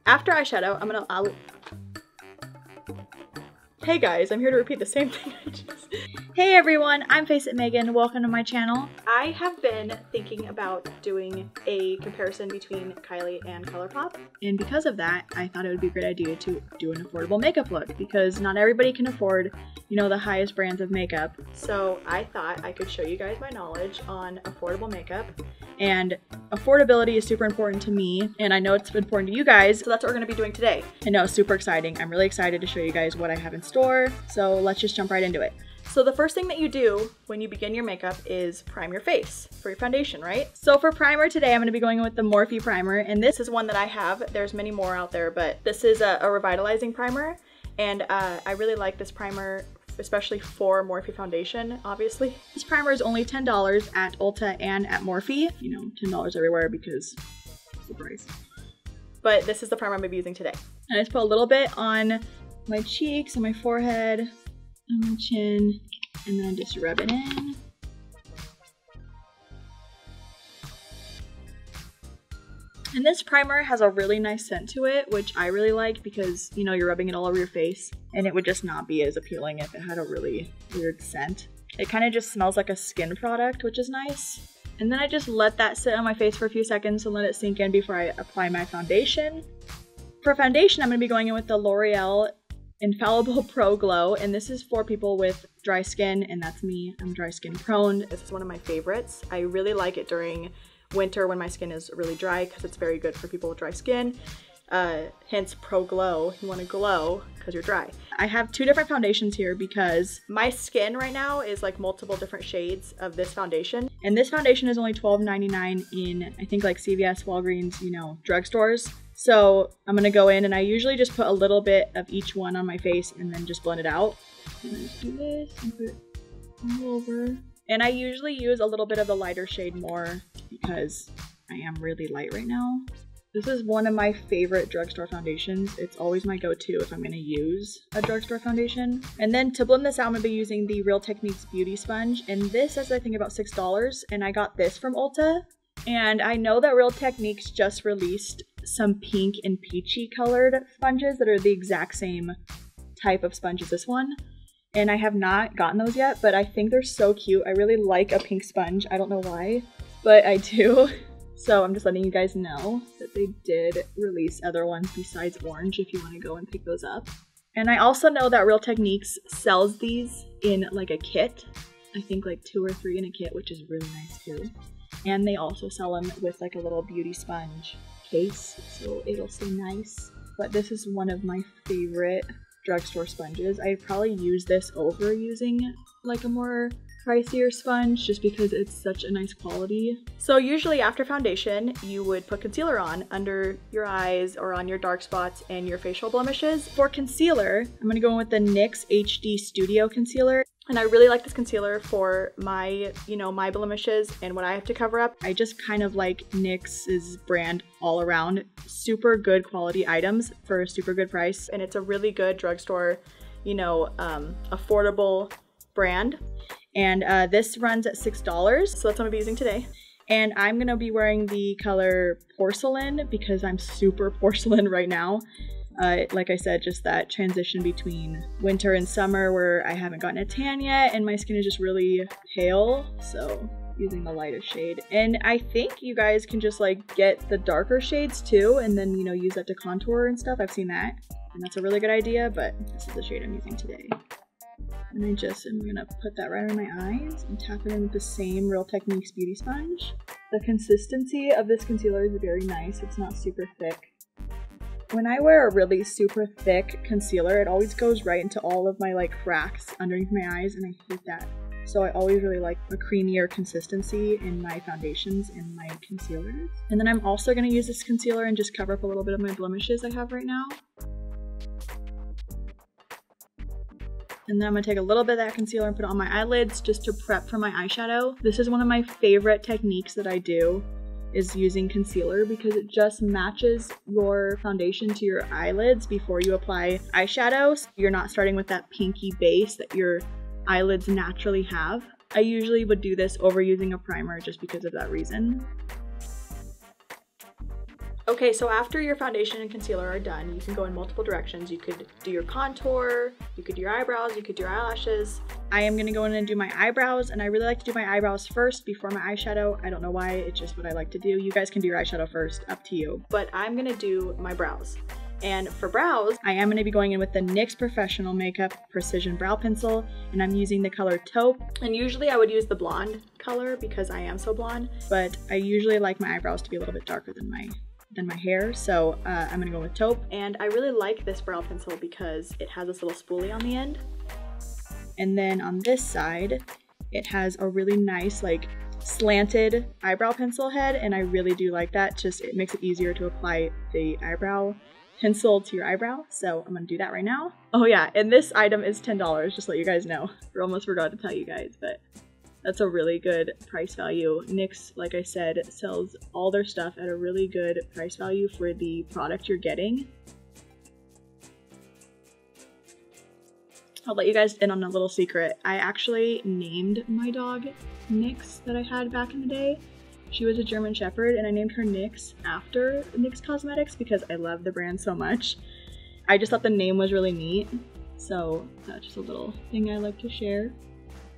After eyeshadow, Hey guys, I'm here to repeat the same thing I just... Hey everyone, I'm FaceItMegan. Welcome to my channel. I have been thinking about doing a comparison between Kylie and Colourpop. And because of that, I thought it would be a great idea to do an affordable makeup look because not everybody can afford, you know, the highest brands of makeup. So I thought I could show you guys my knowledge on affordable makeup. And affordability is super important to me, and I know it's important to you guys, so that's what we're gonna be doing today. I know, it's super exciting. I'm really excited to show you guys what I have in store, so let's just jump right into it. So the first thing that you do when you begin your makeup is prime your face for your foundation, right? So for primer today, I'm gonna be going with the Morphe primer, and this is one that I have. There's many more out there, but this is a revitalizing primer, and I really like this primer, especially for Morphe foundation, obviously. This primer is only $10 at Ulta and at Morphe. You know, $10 everywhere because it's the price. But this is the primer I'm gonna be using today. I just put a little bit on my cheeks and my forehead and my chin, and then just rub it in. And this primer has a really nice scent to it, which I really like because, you know, you're rubbing it all over your face and it would just not be as appealing if it had a really weird scent. It kind of just smells like a skin product, which is nice. And then I just let that sit on my face for a few seconds and let it sink in before I apply my foundation. For foundation, I'm going to be going in with the L'Oreal Infallible Pro Glow, and this is for people with dry skin, and that's me. I'm dry skin prone. This is one of my favorites. I really like it during winter when my skin is really dry because it's very good for people with dry skin. Hence Pro Glow. You want to glow because you're dry. I have two different foundations here because my skin right now is like multiple different shades of this foundation, and this foundation is only $12.99 in, I think, like CVS, Walgreens, you know, drugstores. So I'm gonna go in and I usually just put a little bit of each one on my face and then just blend it out. And I just do this and put it all over. And I usually use a little bit of the lighter shade more because I am really light right now. This is one of my favorite drugstore foundations. It's always my go-to if I'm gonna use a drugstore foundation. And then to blend this out, I'm gonna be using the Real Techniques Beauty Sponge. And this is, I think, about $6. And I got this from Ulta. And I know that Real Techniques just released some pink and peachy colored sponges that are the exact same type of sponge as this one. And I have not gotten those yet, but I think they're so cute. I really like a pink sponge. I don't know why, but I do. So I'm just letting you guys know that they did release other ones besides orange if you want to go and pick those up. And I also know that Real Techniques sells these in like a kit. I think like 2 or 3 in a kit, which is really nice too. And they also sell them with like a little beauty sponge case, so it'll stay nice. But this is one of my favorite drugstore sponges. I'd probably use this over using like a more pricier sponge just because it's such a nice quality. So usually after foundation, you would put concealer on under your eyes or on your dark spots and your facial blemishes. For concealer, I'm gonna go in with the NYX HD Studio Concealer. And I really like this concealer for my, you know, my blemishes and what I have to cover up. I just kind of like NYX's brand all around. Super good quality items for a super good price. And it's a really good drugstore, you know, affordable brand. And this runs at $6, so that's what I'm gonna be using today. And I'm gonna be wearing the color Porcelain because I'm super porcelain right now. Like I said, just that transition between winter and summer where I haven't gotten a tan yet and my skin is just really pale, so using the lightest shade. And I think you guys can just like get the darker shades too and then, you know, use that to contour and stuff. I've seen that and that's a really good idea, but this is the shade I'm using today. And I just am gonna put that right on my eyes and tap it in with the same Real Techniques Beauty Sponge. The consistency of this concealer is very nice. It's not super thick. When I wear a really super thick concealer, it always goes right into all of my like cracks underneath my eyes, and I hate that. So I always really like a creamier consistency in my foundations and my concealers. And then I'm also going to use this concealer and just cover up a little bit of my blemishes I have right now. And then I'm going to take a little bit of that concealer and put it on my eyelids just to prep for my eyeshadow. This is one of my favorite techniques that I do, is using concealer because it just matches your foundation to your eyelids before you apply eyeshadow. So you're not starting with that pinky base that your eyelids naturally have. I usually would do this over using a primer just because of that reason. Okay, so after your foundation and concealer are done, you can go in multiple directions. You could do your contour, you could do your eyebrows, you could do your eyelashes. I am gonna go in and do my eyebrows, and I really like to do my eyebrows first before my eyeshadow. I don't know why, it's just what I like to do. You guys can do your eyeshadow first, up to you. But I'm gonna do my brows. And for brows, I am going to be going in with the NYX Professional Makeup Precision Brow Pencil, and I'm using the color Taupe. And usually I would use the blonde color because I am so blonde, but I usually like my eyebrows to be a little bit darker than my hair, so I'm gonna go with Taupe. And I really like this brow pencil because it has this little spoolie on the end. And then on this side, it has a really nice like slanted eyebrow pencil head, and I really do like that. Just it makes it easier to apply the eyebrow pencil to your eyebrow, so I'm gonna do that right now. Oh yeah, and this item is $10, just to let you guys know. I almost forgot to tell you guys, but that's a really good price value. NYX, like I said, sells all their stuff at a really good price value for the product you're getting. I'll let you guys in on a little secret. I actually named my dog NYX that I had back in the day. She was a German Shepherd, and I named her NYX after NYX Cosmetics because I love the brand so much. I just thought the name was really neat, so that's just a little thing I like to share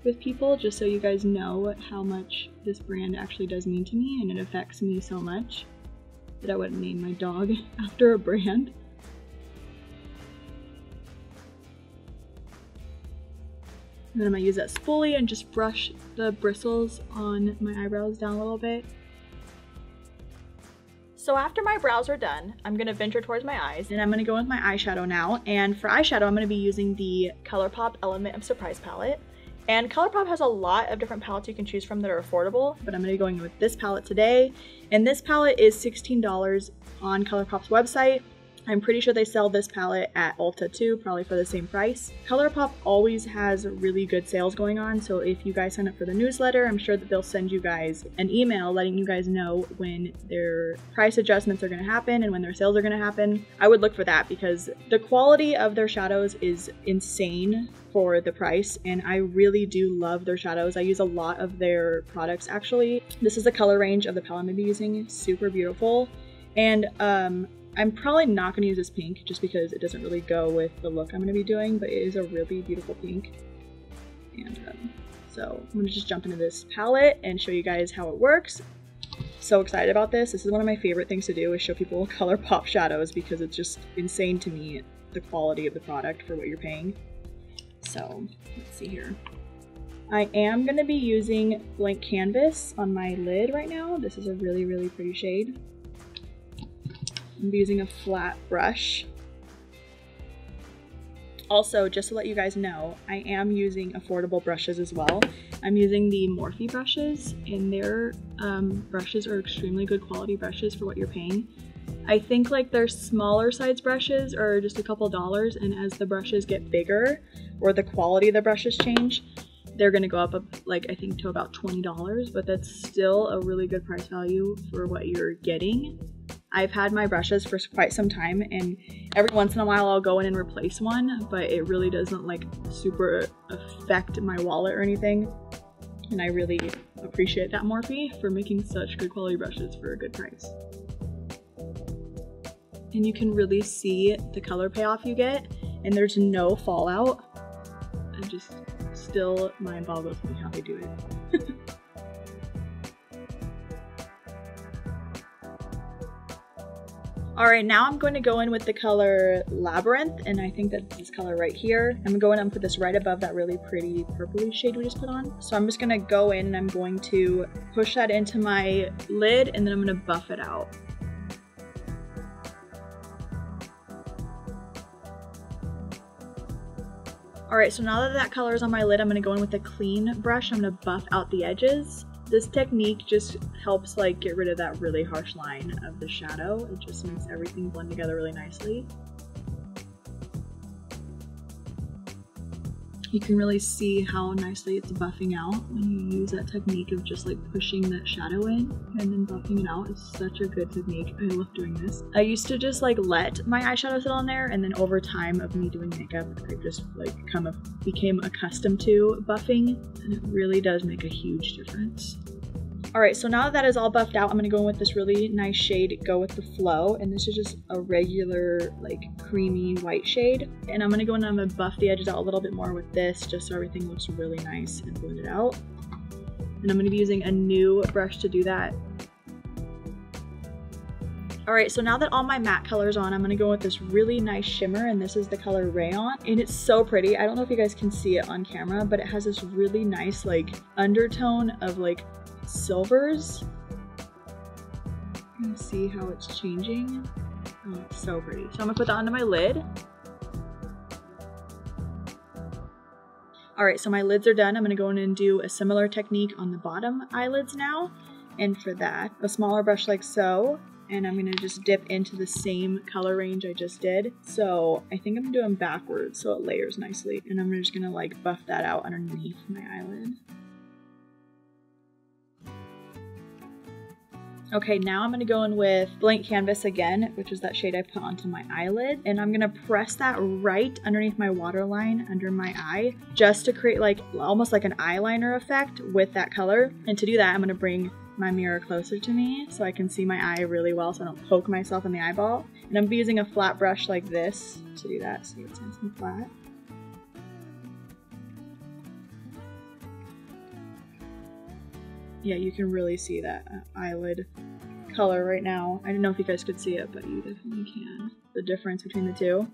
with people, just so you guys know how much this brand actually does mean to me, and it affects me so much that I wouldn't name my dog after a brand. And then I'm gonna use that spoolie and just brush the bristles on my eyebrows down a little bit. So after my brows are done, I'm gonna venture towards my eyes, and I'm gonna go with my eyeshadow now. And for eyeshadow, I'm gonna be using the Colourpop Element of Surprise palette. And Colourpop has a lot of different palettes you can choose from that are affordable, but I'm gonna be going with this palette today. And this palette is $16 on Colourpop's website. I'm pretty sure they sell this palette at Ulta too, probably for the same price. Colourpop always has really good sales going on, so if you guys sign up for the newsletter, I'm sure that they'll send you guys an email letting you guys know when their price adjustments are gonna happen and when their sales are gonna happen. I would look for that because the quality of their shadows is insane for the price, and I really do love their shadows. I use a lot of their products actually. This is the color range of the palette I'm gonna be using, super beautiful. And I'm probably not going to use this pink just because it doesn't really go with the look I'm going to be doing, but it is a really beautiful pink. And so I'm going to just jump into this palette and show you guys how it works. So excited about this. This is one of my favorite things to do, is show people Colourpop shadows because it's just insane to me, the quality of the product for what you're paying. So let's see here. I am going to be using Blank Canvas on my lid right now. This is a really, really pretty shade. I'm using a flat brush. Also, just to let you guys know, I am using affordable brushes as well. I'm using the Morphe brushes, and their brushes are extremely good quality brushes for what you're paying. I think like their smaller size brushes are just a couple dollars, and as the brushes get bigger or the quality of the brushes change, they're gonna go up like I think to about $20, but that's still a really good price value for what you're getting. I've had my brushes for quite some time, and every once in a while I'll go in and replace one, but it really doesn't like super affect my wallet or anything. And I really appreciate that Morphe for making such good quality brushes for a good price. And you can really see the color payoff you get, and there's no fallout. I just still mind boggles me how they do it. Alright, now I'm going to go in with the color Labyrinth, and I think that's this color right here. I'm going to put this right above that really pretty purpley shade we just put on. So I'm just going to go in and I'm going to push that into my lid, and then I'm going to buff it out. Alright, so now that that color is on my lid, I'm going to go in with a clean brush. I'm going to buff out the edges. This technique just helps like get rid of that really harsh line of the shadow. It just makes everything blend together really nicely. You can really see how nicely it's buffing out when you use that technique of just like pushing that shadow in and then buffing it out. It's such a good technique. I love doing this. I used to just like let my eyeshadow sit on there, and then over time of me doing makeup, I just like became accustomed to buffing, and it really does make a huge difference. All right, so now that that is all buffed out, I'm gonna go in with this really nice shade, Go With The Flow, and this is just a regular, like, creamy white shade. And I'm gonna go in and I'm gonna buff the edges out a little bit more with this, just so everything looks really nice and blended out. And I'm gonna be using a new brush to do that. All right, so now that all my matte color's on, I'm gonna go with this really nice shimmer, and this is the color Rayon. And it's so pretty. I don't know if you guys can see it on camera, but it has this really nice, like, undertone of, like, silvers. You can see how it's changing. Oh, it's so pretty. So I'm gonna put that onto my lid. All right, so my lids are done. I'm gonna go in and do a similar technique on the bottom eyelids now. And for that, a smaller brush like so. And I'm gonna just dip into the same color range I just did. So I think I'm gonna do them backwards so it layers nicely. And I'm just gonna like buff that out underneath my eyelid. Okay, now I'm gonna go in with Blank Canvas again, which is that shade I put onto my eyelid. And I'm gonna press that right underneath my waterline under my eye, just to create like almost like an eyeliner effect with that color. And to do that, I'm gonna bring my mirror closer to me so I can see my eye really well so I don't poke myself in the eyeball. And I'm using a flat brush like this to do that, so it's nice and flat. Yeah, you can really see that eyelid color right now. I don't know if you guys could see it, but you definitely can. The difference between the two.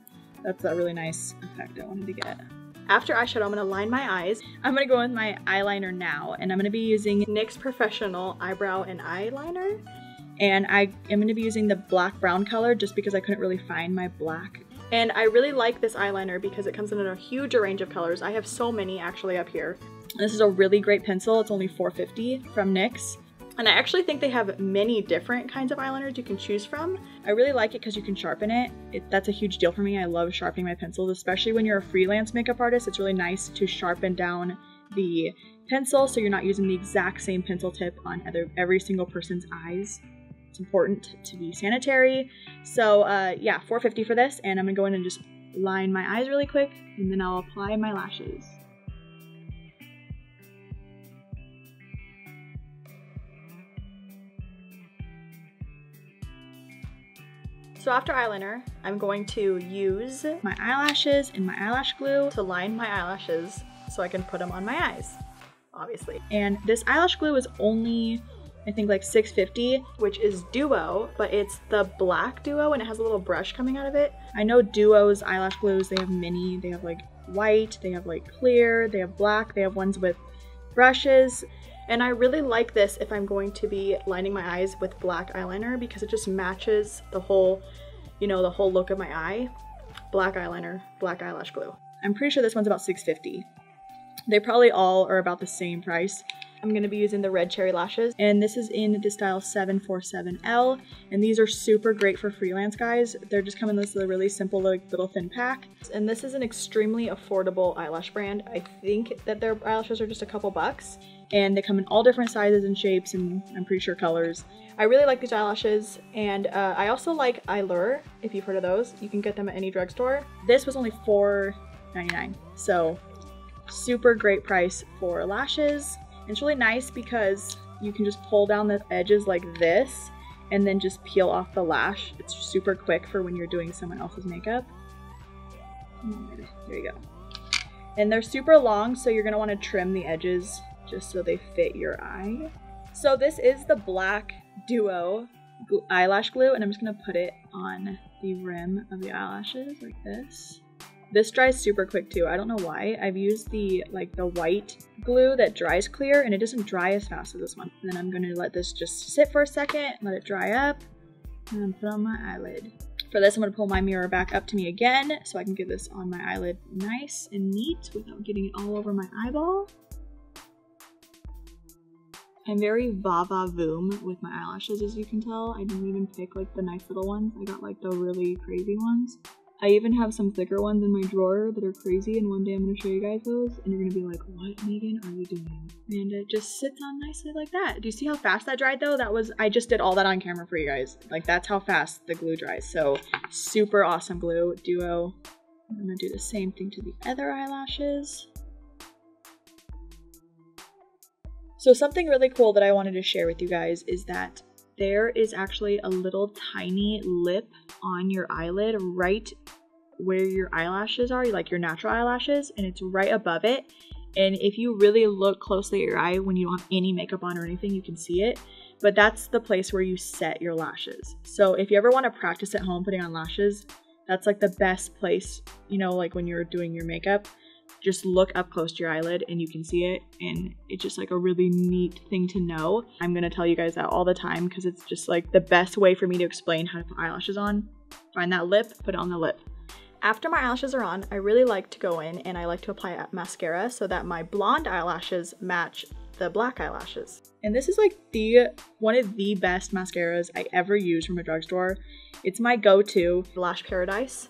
That's that really nice effect I wanted to get. After eyeshadow, I'm gonna line my eyes. I'm gonna go with my eyeliner now, and I'm gonna be using NYX Professional Eyebrow and Eyeliner. And I am gonna be using the black brown color just because I couldn't really find my black. And I really like this eyeliner because it comes in a huge range of colors. I have so many actually up here. This is a really great pencil. It's only $4.50 from NYX. And I actually think they have many different kinds of eyeliners you can choose from. I really like it because you can sharpen it. That's a huge deal for me. I love sharpening my pencils, especially when you're a freelance makeup artist. It's really nice to sharpen down the pencil so you're not using the exact same pencil tip on every single person's eyes. It's important to be sanitary. So yeah, $4.50 for this, and I'm gonna go in and just line my eyes really quick, and then I'll apply my lashes. So after eyeliner, I'm going to use my eyelashes and my eyelash glue to line my eyelashes so I can put them on my eyes, obviously. And this eyelash glue is only, I think like $6.50, which is Duo, but it's the black Duo and it has a little brush coming out of it. I know Duo's eyelash glues, they have many, they have like white, they have like clear, they have black, they have ones with brushes. And I really like this if I'm going to be lining my eyes with black eyeliner because it just matches the whole, you know, the whole look of my eye. Black eyeliner, black eyelash glue. I'm pretty sure this one's about $6.50. They probably all are about the same price. I'm gonna be using the red cherry lashes, and this is in the style 747L, and these are super great for freelance guys. They're just come in this really simple like little thin pack, and this is an extremely affordable eyelash brand. I think that their eyelashes are just a couple bucks, and they come in all different sizes and shapes, and I'm pretty sure colors. I really like these eyelashes, and I also like Eyeliner, if you've heard of those. You can get them at any drugstore. This was only $4.99, so super great price for lashes. It's really nice because you can just pull down the edges like this and then just peel off the lash. It's super quick for when you're doing someone else's makeup. There you go. And they're super long, so you're gonna wanna trim the edges just so they fit your eye. So this is the black Duo eyelash glue, and I'm just gonna put it on the rim of the eyelashes like this. This dries super quick too. I don't know why. I've used the white glue that dries clear, and it doesn't dry as fast as this one. And then I'm gonna let this just sit for a second, let it dry up, and then put on my eyelid. For this, I'm gonna pull my mirror back up to me again so I can get this on my eyelid nice and neat without getting it all over my eyeball. I'm very va-va-voom with my eyelashes, as you can tell. I didn't even pick like the nice little ones. I got like the really crazy ones. I even have some thicker ones in my drawer that are crazy, and one day I'm going to show you guys those, and you're going to be like, what, Megan, are you doing? And it just sits on nicely like that. Do you see how fast that dried though? I just did all that on camera for you guys. Like, that's how fast the glue dries. So super awesome glue, Duo. I'm going to do the same thing to the other eyelashes. So something really cool that I wanted to share with you guys is that there is actually a little tiny lip on your eyelid right where your eyelashes are, like your natural eyelashes, and it's right above it. And if you really look closely at your eye when you don't have any makeup on or anything, you can see it. But that's the place where you set your lashes. So if you ever want to practice at home putting on lashes, that's like the best place, you know, like when you're doing your makeup. Just look up close to your eyelid and you can see it, and it's just like a really neat thing to know. I'm gonna tell you guys that all the time because it's just like the best way for me to explain how to put eyelashes on. Find that lip, put it on the lip. After my eyelashes are on, I really like to go in and I like to apply mascara so that my blonde eyelashes match the black eyelashes. And this is like one of the best mascaras I ever used from a drugstore. It's my go-to Lash Paradise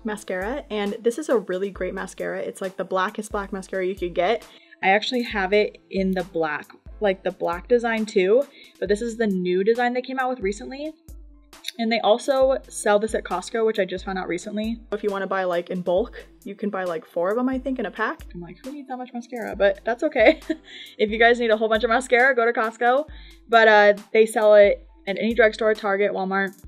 mascara, and this is a really great mascara. It's like the blackest black mascara you could get. I actually have it in the black, like the black design too, but this is the new design they came out with recently. And they also sell this at Costco, which I just found out recently. If you want to buy like in bulk, you can buy like 4 of them, I think, in a pack. I'm like, who needs that much mascara? But that's okay. If you guys need a whole bunch of mascara, go to Costco. But they sell it at any drugstore, Target, Walmart.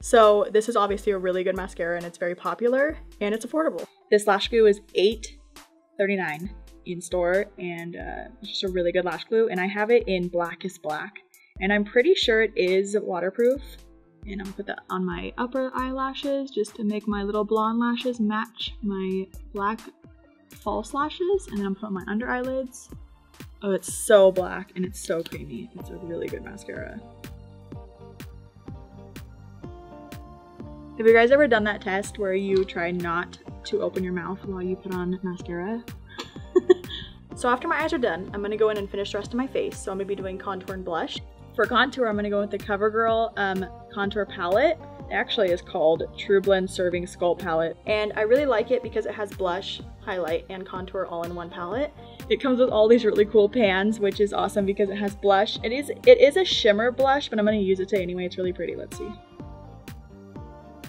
So this is obviously a really good mascara and it's very popular and it's affordable. This lash glue is $8.39 in store, and it's just a really good lash glue. And I have it in blackest black, and I'm pretty sure it is waterproof. And I'm gonna put that on my upper eyelashes just to make my little blonde lashes match my black false lashes. And then I'm putting my under eyelids. Oh, it's so black and it's so creamy. It's a really good mascara. Have you guys ever done that test where you try not to open your mouth while you put on mascara? So after my eyes are done, I'm gonna go in and finish the rest of my face. So I'm gonna be doing contour and blush. For contour, I'm gonna go with the CoverGirl contour palette. It actually is called True Blend Serving Sculpt Palette. And I really like it because it has blush, highlight, and contour all in one palette. It comes with all these really cool pans, which is awesome because it has blush. It is a shimmer blush, but I'm gonna use it today anyway. It's really pretty. Let's see.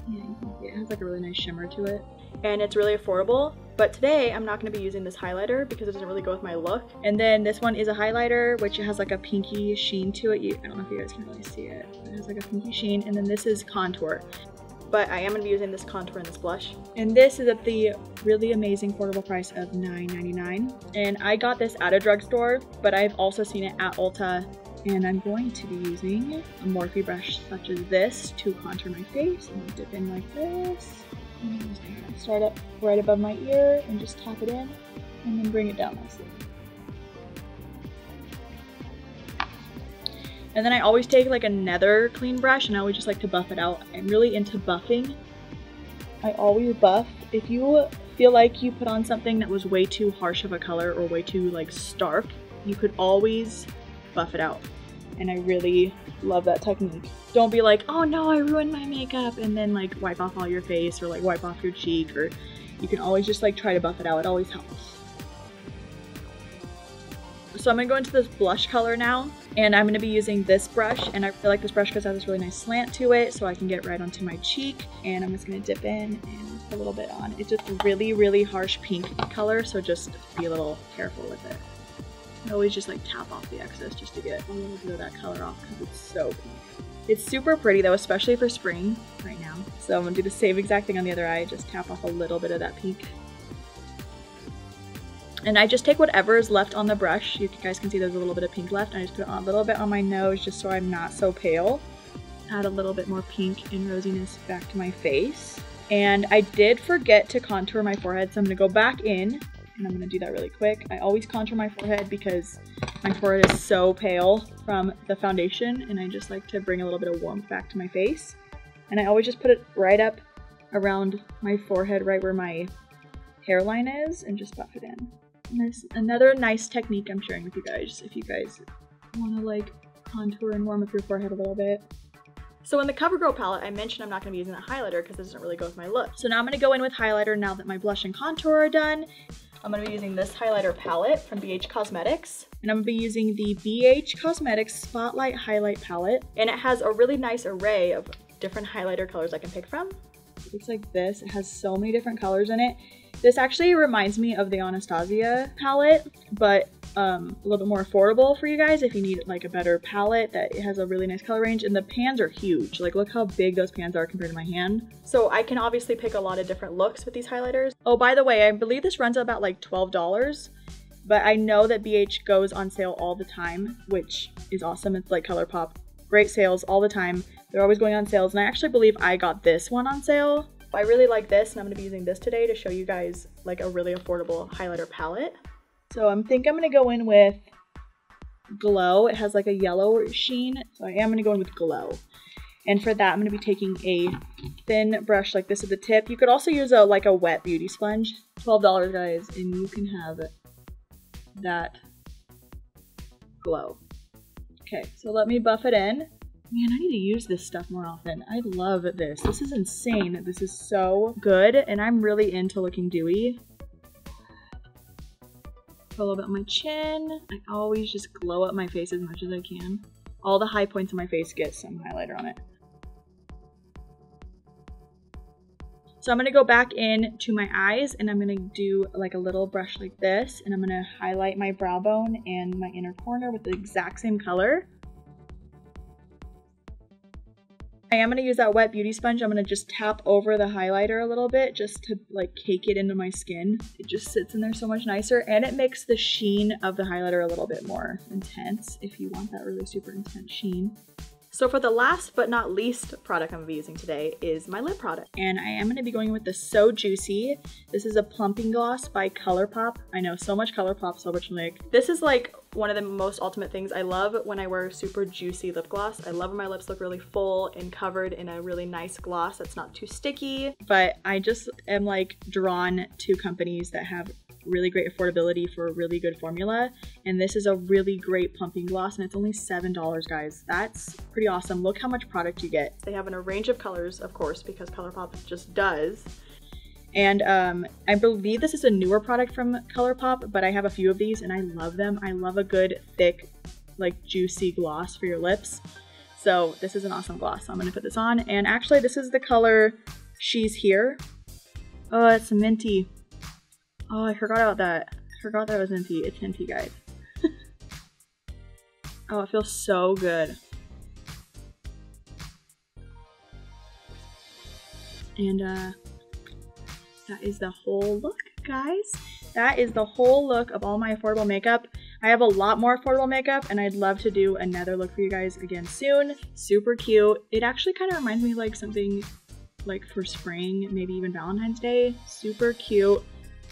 Yeah, you can see it has like a really nice shimmer to it. And it's really affordable. But today I'm not going to be using this highlighter because it doesn't really go with my look. And then this one is a highlighter, which has like a pinky sheen to it. I don't know if you guys can really see it. It has like a pinky sheen. And then this is contour. But I am going to be using this contour and this blush. And this is at the really amazing affordable price of $9.99. And I got this at a drugstore, but I've also seen it at Ulta. And I'm going to be using a Morphe brush such as this to contour my face. I'm going to dip in like this. And I'm just going to start up right above my ear and just tap it in and then bring it down nicely. And then I always take like another clean brush and I always just like to buff it out. I'm really into buffing. I always buff. If you feel like you put on something that was way too harsh of a color or way too like stark, you could always buff it out. And I really love that technique. Don't be like, oh no, I ruined my makeup, and then like wipe off all your face or like wipe off your cheek, or you can always just like try to buff it out. It always helps. So I'm gonna go into this blush color now, and I'm gonna be using this brush, and I feel like this brush because it has this really nice slant to it, so I can get right onto my cheek. And I'm just gonna dip in and put a little bit on. It's just a really, really harsh pink color, so just be a little careful with it. I always just like tap off the excess just to get a little bit of that color off because it's so pink. It's super pretty though, especially for spring right now. So I'm gonna do the same exact thing on the other eye, just tap off a little bit of that pink. And I just take whatever is left on the brush. You guys can see there's a little bit of pink left. I just put it on a little bit on my nose just so I'm not so pale. Add a little bit more pink and rosiness back to my face. And I did forget to contour my forehead, so I'm gonna go back in. And I'm going to do that really quick. I always contour my forehead because my forehead is so pale from the foundation, and I just like to bring a little bit of warmth back to my face. And I always just put it right up around my forehead, right where my hairline is, and just buff it in. And there's another nice technique I'm sharing with you guys if you guys want to like contour and warm up your forehead a little bit. So in the CoverGirl palette, I mentioned I'm not going to be using that highlighter because it doesn't really go with my look. So now I'm going to go in with highlighter now that my blush and contour are done. I'm going to be using this highlighter palette from BH Cosmetics. And I'm going to be using the BH Cosmetics Spotlight Highlight Palette. And it has a really nice array of different highlighter colors I can pick from. It looks like this. It has so many different colors in it. This actually reminds me of the Anastasia palette, but a little bit more affordable for you guys if you need like a better palette that has a really nice color range. And the pans are huge. Like look how big those pans are compared to my hand. So I can obviously pick a lot of different looks with these highlighters. Oh, by the way, I believe this runs about like $12, but I know that BH goes on sale all the time, which is awesome. It's like Colourpop, great sales all the time. They're always going on sales, and I actually believe I got this one on sale. I really like this, and I'm gonna be using this today to show you guys like a really affordable highlighter palette. So I think I'm gonna go in with Glow. It has like a yellow sheen, so I am gonna go in with Glow. And for that, I'm gonna be taking a thin brush like this at the tip. You could also use a wet beauty sponge. $12, guys, and you can have that glow. Okay, so let me buff it in. Man, I need to use this stuff more often. I love this. This is insane. This is so good, and I'm really into looking dewy. Put a little bit on my chin. I always just glow up my face as much as I can. All the high points of my face get some highlighter on it. So I'm gonna go back in to my eyes, and I'm gonna do like a little brush like this, and I'm gonna highlight my brow bone and my inner corner with the exact same color. I am gonna use that wet beauty sponge. I'm gonna just tap over the highlighter a little bit just to like cake it into my skin. It just sits in there so much nicer, and it makes the sheen of the highlighter a little bit more intense if you want that really super intense sheen. So for the last but not least product I'm gonna be using today is my lip product. And I am gonna be going with the So Juicy. This is a plumping gloss by Colourpop. I know, so much Colourpop, so much like. This is like one of the most ultimate things. I love when I wear super juicy lip gloss. I love when my lips look really full and covered in a really nice gloss that's not too sticky. But I just am like drawn to companies that have really great affordability for a really good formula, and this is a really great plumping gloss, and it's only $7, guys. That's pretty awesome. Look how much product you get. They have in a range of colors, of course, because Colourpop just does. And I believe this is a newer product from Colourpop, but I have a few of these and I love them. I love a good thick like juicy gloss for your lips, so this is an awesome gloss. So I'm gonna put this on, and actually this is the color She's Here. Oh, it's minty. Oh, I forgot about that. I forgot that it was minty. It's minty, guys. Oh, it feels so good. And that is the whole look, guys. That is the whole look of all my affordable makeup. I have a lot more affordable makeup, and I'd love to do another look for you guys again soon. Super cute. It actually kind of reminds me of like something like for spring, maybe even Valentine's Day. Super cute.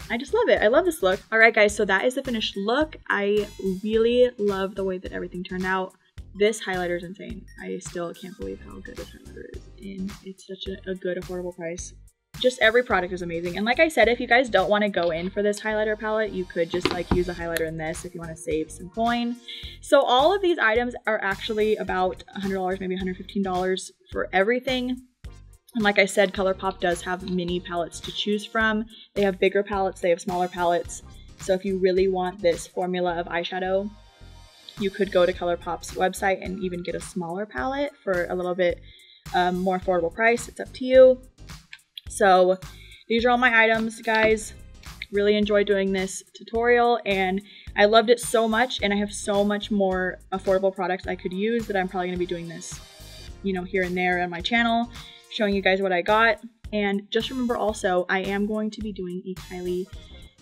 I just love it. I love this look. All right, guys, so that is the finished look. I really love the way that everything turned out. This highlighter is insane. I still can't believe how good this highlighter is, and it's such a good affordable price. Just every product is amazing. And like I said, if you guys don't want to go in for this highlighter palette, you could just like use a highlighter in this if you want to save some coin. So all of these items are actually about $100, maybe $115 for everything. And like I said, Colourpop does have mini palettes to choose from. They have bigger palettes, they have smaller palettes. So if you really want this formula of eyeshadow, you could go to Colourpop's website and even get a smaller palette for a little bit more affordable price. It's up to you. So these are all my items, guys. Really enjoyed doing this tutorial, and I loved it so much, and I have so much more affordable products I could use that I'm probably going to be doing this, you know, here and there on my channel, showing you guys what I got. And just remember also, I am going to be doing a Kylie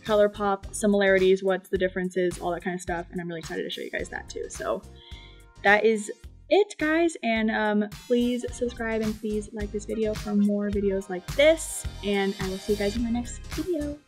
Colourpop similarities, what's the differences, all that kind of stuff, and I'm really excited to show you guys that too. So that is it, guys, and please subscribe and please like this video for more videos like this, and I will see you guys in my next video.